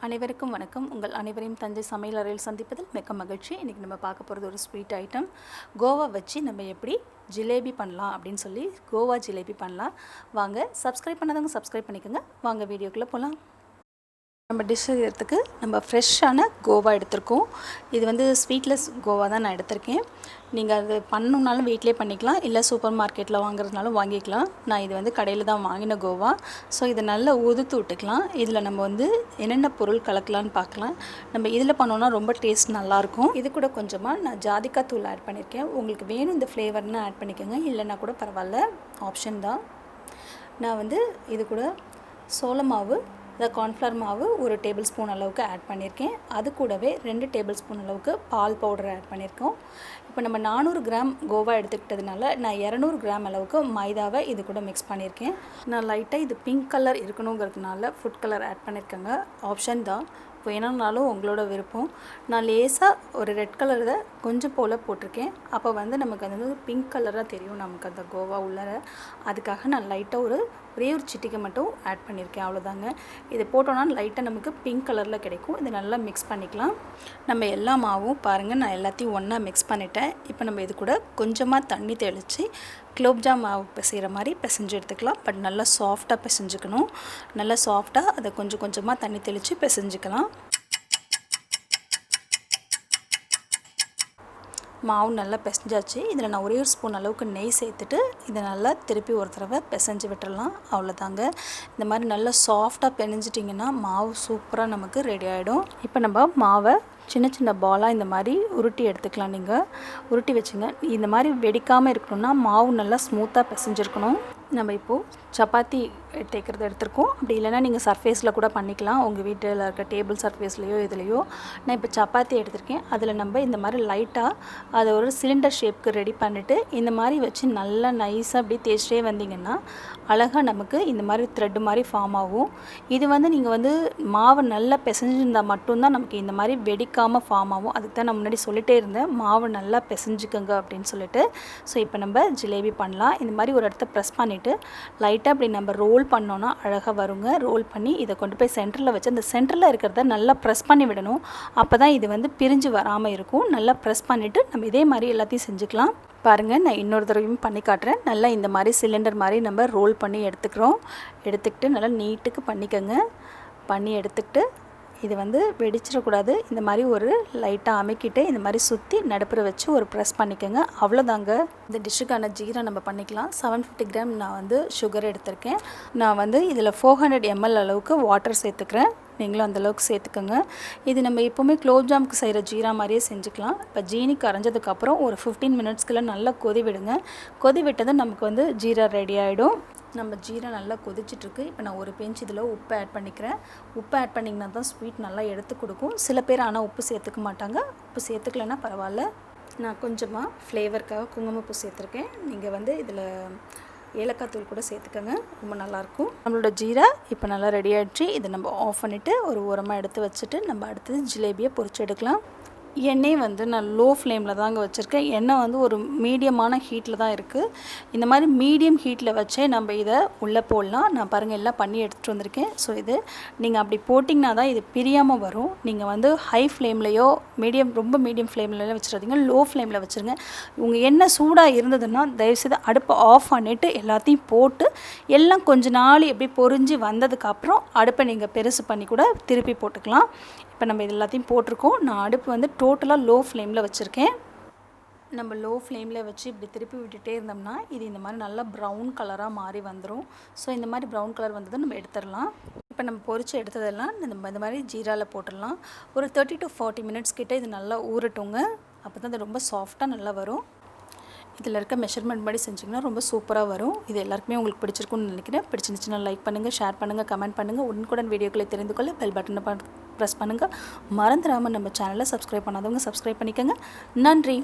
அனைவருக்கும் வணக்கம். உங்கள் அனைவரையும் தஞ்சை சமையலறையில் சந்திப்பதில் மிக்க மகிழ்ச்சி. இன்றைக்கி நம்ம பார்க்க போகிறது ஒரு ஸ்வீட் ஐட்டம். கோவா வச்சு நம்ம எப்படி ஜிலேபி பண்ணலாம் அப்படின்னு சொல்லி கோவா ஜிலேபி பண்ணலாம். வாங்க, சப்ஸ்கிரைப் பண்ணாதவங்க சப்ஸ்கிரைப் பண்ணிக்கோங்க. வாங்க வீடியோக்குள்ளே போகலாம். நம்ம டிஷ் செய்கிறதுக்கு நம்ம ஃப்ரெஷ்ஷான கோவா எடுத்திருக்கோம். இது வந்து ஸ்வீட்லெஸ் கோவா தான் நான் எடுத்திருக்கேன். நீங்கள் அது பண்ணணுன்னாலும் வீட்டிலே பண்ணிக்கலாம், இல்லை சூப்பர் மார்க்கெட்டில் வாங்குறதுனாலும் வாங்கிக்கலாம். நான் இது வந்து கடையில் தான் வாங்கின கோவா. ஸோ இதை நல்லா உதுத்து விட்டுக்கலாம். இதில் நம்ம வந்து என்னென்ன பொருள் கலக்கலான்னு பார்க்கலாம். நம்ம இதில் பண்ணோன்னா ரொம்ப டேஸ்ட் நல்லாயிருக்கும். இது கூட கொஞ்சமாக நான் ஜாதிக்காய் தூள் ஆட் பண்ணியிருக்கேன். உங்களுக்கு வேணும் இந்த ஃப்ளேவர்னு ஆட் பண்ணிக்கோங்க, இல்லைன்னா கூட பரவாயில்ல, ஆப்ஷன் தான். நான் வந்து இது கூட சோள மாவு, கார்ன்ஃப்ளவர் மாவு 1 டேபிள் ஸ்பூன் அளவுக்கு ஆட் பண்ணியிருக்கேன். அது கூடவே 2 டேபிள் ஸ்பூன் அளவுக்கு பால் பவுடர் ஆட் பண்ணியிருக்கோம். இப்போ நம்ம 400 கிராம் கோவா எடுத்துக்கிட்டதுனால நான் 200 கிராம் அளவுக்கு மைதாவை இது கூட மிக்ஸ் பண்ணியிருக்கேன். நான் லைட்டாக இது பிங்க் கலர் இருக்கணுங்கிறதுனால ஃபுட் கலர் ஆட் பண்ணியிருக்கேங்க, ஆப்ஷன் தான். வேணும்னாலும் உங்களோட விருப்பம். நான் லேசாக ஒரு ரெட் கலரை கொஞ்சம் போல் போட்டிருக்கேன். அப்போ வந்து நமக்கு அது வந்து பிங்க் கலராக தெரியும் நமக்கு அந்த கோவா உள்ளர. அதுக்காக நான் லைட்டாக ஒரே ஒரு சிட்டிக்கை மட்டும் ஆட் பண்ணியிருக்கேன், அவ்வளோதாங்க. இது போட்டோன்னா லைட்டாக நமக்கு பிங்க் கலரில் கிடைக்கும். இதை நல்லா மிக்ஸ் பண்ணிக்கலாம். நம்ம எல்லா மாவும் பாருங்கள், நான் எல்லாத்தையும் ஒன்றா மிக்ஸ் பண்ணிட்டேன். இப்போ நம்ம இது கூட கொஞ்சமாக தண்ணி தெளித்து குலோப்ஜாம் மாவு பிசைகிற மாதிரி பிசைஞ்சு எடுத்துக்கலாம். பட் நல்லா சாஃப்டாக பிசைஞ்சுக்கணும். நல்லா சாஃப்டாக அதை கொஞ்சம் கொஞ்சமாக தண்ணி தெளித்து பிசைஞ்சிக்கலாம். மாவு நல்லா பிசைஞ்சாச்சு. இதில் நான் ஒரே ஒரு ஸ்பூன் அளவுக்கு நெய் சேர்த்துட்டு இதை நல்லா திருப்பி ஒரு தடவை பிசைஞ்சு விட்டுடலாம், அவ்வளோதாங்க. இந்த மாதிரி நல்லா சாஃப்டாக பிணைஞ்சிட்டிங்கன்னா மாவு சூப்பராக நமக்கு ரெடி ஆகிடும். இப்போ நம்ம மாவை சின்ன சின்ன பாலாக இந்த மாதிரி உருட்டி எடுத்துக்கலாம். நீங்கள் உருட்டி வச்சுங்க. இந்த மாதிரி வெடிக்காமல் இருக்கணும்னா மாவு நல்லா ஸ்மூத்தாக பிசைஞ்சிருக்கணும். நம்ம இப்போது சப்பாத்தி தேய்க்கிறது எடுத்துருக்கோம். அப்படி இல்லைனா நீங்கள் சர்ஃபேஸில் கூட பண்ணிக்கலாம், உங்கள் வீட்டில் இருக்க டேபிள் சர்ஃபேஸ்லையோ இதுலையோ. நான் இப்போ சப்பாத்தி எடுத்திருக்கேன். அதில் நம்ம இந்த மாதிரி லைட்டாக அதை ஒரு சிலிண்டர் ஷேப்புக்கு ரெடி பண்ணிவிட்டு இந்த மாதிரி வச்சு நல்லா நைஸாக அப்படி தேய்ச்சிட்டே வந்தீங்கன்னா அழகாக நமக்கு இந்த மாதிரி த்ரெட்டு மாதிரி ஃபார்ம் ஆகும். இது வந்து நீங்கள் வந்து மாவு நல்லா பிசைஞ்சிருந்தால் மட்டும்தான் நமக்கு இந்த மாதிரி வெடிக்காமல் ஃபார்ம் ஆகும். அதுக்கு தான் நான் முன்னாடி சொல்லிகிட்டே இருந்தேன், மாவு நல்லா பிசைஞ்சிக்கோங்க அப்படின்னு சொல்லிட்டு. ஸோ இப்போ நம்ம ஜிலேபி பண்ணலாம். இந்த மாதிரி ஒரு இடத்த ப்ரெஸ் பண்ணிவிட்டு லைட்டாக அப்படி நம்ம ரோல் பண்ணோன்னா அழகாக வருங்க. ரோல் பண்ணி இதை கொண்டு போய் சென்டரில் வச்சு அந்த சென்டரில் இருக்கிறத நல்லா ப்ரெஸ் பண்ணி விடணும். அப்போ தான் இது வந்து பிரிஞ்சு வராமல் இருக்கும். நல்லா ப்ரெஸ் பண்ணிவிட்டு நம்ம இதே மாதிரி எல்லாத்தையும் செஞ்சுக்கலாம். பாருங்கள், நான் இன்னொரு தடவையும் பண்ணி காட்டுறேன். நல்லா இந்த மாதிரி சிலிண்டர் மாதிரி நம்ம ரோல் பண்ணி எடுத்துக்கிட்டு நல்லா நீட்டுக்கு பண்ணிக்கோங்க. பண்ணி எடுத்துக்கிட்டு இது வந்து வெடிச்சிடக்கூடாது. இந்த மாதிரி ஒரு லைட்டாக அமைக்கிட்டு இந்த மாதிரி சுற்றி நடுப்புற வச்சு ஒரு ப்ரெஸ் பண்ணிக்கோங்க, அவ்வளோதாங்க. இந்த டிஷ்ஷுக்கான ஜீரா நம்ம பண்ணிக்கலாம். 750 கிராம் நான் வந்து சுகர் எடுத்திருக்கேன். நான் வந்து இதில் 400 ml அளவுக்கு வாட்டர் சேர்த்துக்கிறேன். நீங்களும் அந்தளவுக்கு சேர்த்துக்கோங்க. இது நம்ம எப்போவுமே குலோப்ஜாமுக்கு செய்கிற ஜீரா மாதிரியே செஞ்சுக்கலாம். இப்போ ஜீனி கரைஞ்சதுக்கப்புறம் ஒரு 15 மினிட்ஸ்க்குள்ள நல்லா கொதி விடுங்க. கொதி விட்டதும் நமக்கு வந்து ஜீரா ரெடி ஆகிடும். நம்ம ஜீரா நல்லா கொதிச்சிட்ருக்கு. இப்போ நான் ஒரு பிஞ்ச் இதில் உப்பு ஆட் பண்ணிக்கிறேன். உப்பு ஆட் பண்ணிங்கன்னா தான் ஸ்வீட் நல்லா எடுத்து கொடுக்கும். சில பேர் ஆனால் உப்பு சேர்த்துக்க மாட்டாங்க. உப்பு சேர்த்துக்கலன்னா பரவாயில்ல. நான் கொஞ்சமாக ஃப்ளேவருக்காக குங்குமப்பூ சேர்த்துருக்கேன். நீங்கள் வந்து இதில் ஏலக்காய் தூள் கூட சேர்த்துக்கோங்க, ரொம்ப நல்லாயிருக்கும். நம்மளோட ஜீரா இப்போ நல்லா ரெடி ஆகிடுச்சு. இதை நம்ம ஆஃப் பண்ணிவிட்டு ஒரு ஓரமாக எடுத்து வச்சுட்டு நம்ம அடுத்தது ஜிலேபியை பொரிச்சு எடுக்கலாம். எண்ணெய் வந்து நான் லோ ஃப்ளேமில் தாங்க வச்சுருக்கேன். எண்ணெய் வந்து ஒரு மீடியமான ஹீட்டில் தான் இருக்குது. இந்த மாதிரி மீடியம் ஹீட்டில் வச்சே நம்ம இதை உள்ளே போடலாம். நான் பாருங்கள் எல்லாம் பண்ணி எடுத்துகிட்டு வந்திருக்கேன். ஸோ இது நீங்கள் அப்படி போட்டிங்கன்னா தான் இது பிரியாமல் வரும். நீங்கள் வந்து ஹை ஃப்ளேம்லையோ ரொம்ப மீடியம் ஃப்ளேம்லலாம் வச்சுருந்தீங்க, லோ ஃப்ளேமில் வச்சுருங்க. உங்கள் எண்ணெய் சூடாக இருந்ததுன்னா தயவுசெய்து அடுப்பை ஆஃப் பண்ணிவிட்டு எல்லாத்தையும் போட்டு எல்லாம் கொஞ்ச நாள் எப்படி பொரிஞ்சு வந்ததுக்கப்புறம் அடுப்பை நீங்கள் பெருசு பண்ணி கூட திருப்பி போட்டுக்கலாம். இப்போ நம்ம இது எல்லாத்தையும் போட்டிருக்கோம். நான் அடுப்பு வந்து டோட்டலாக லோ ஃப்ளேமில் வச்சுருக்கேன். நம்ம லோ ஃப்ளேமில் வச்சு இப்படி திருப்பி விட்டுட்டே இருந்தோம்னா இது இந்த மாதிரி நல்லா ப்ரௌன் கலராக மாறி வந்துடும். ஸோ இந்த மாதிரி ப்ரௌன் கலர் வந்ததும் நம்ம எடுத்துடலாம். இப்போ நம்ம பொரிச்சு எடுத்ததெல்லாம் நம்ம இந்த மாதிரி ஜீராவில் போட்டுடலாம். ஒரு 30 to 40 மினிட்ஸ் கிட்டே இது நல்லா ஊறட்டுங்க. அப்போ தான் அது ரொம்ப சாஃப்டாக நல்லா வரும். இதில் இருக்க மெஷர்மெண்ட் படி செஞ்சிங்கன்னா ரொம்ப சூப்பராக வரும். இது எல்லாருக்குமே உங்களுக்கு பிடிச்சிருக்குன்னு நினைக்கிறேன். பிடிச்சிருந்துச்சுன்னா லைக் பண்ணுங்கள், ஷேர் பண்ணுங்கள், கமெண்ட் பண்ணுங்கள். உடனுக்குடன் வீடியோக்களை தெரிந்து கொள்ள பெல் பட்டனை ப்ரெஸ் பண்ணுங்கள். மறந்துடாமல் நம்ம சேனலை சப்ஸ்கிரைப் பண்ணாதவங்க சப்ஸ்கிரைப் பண்ணிக்கோங்க. நன்றி.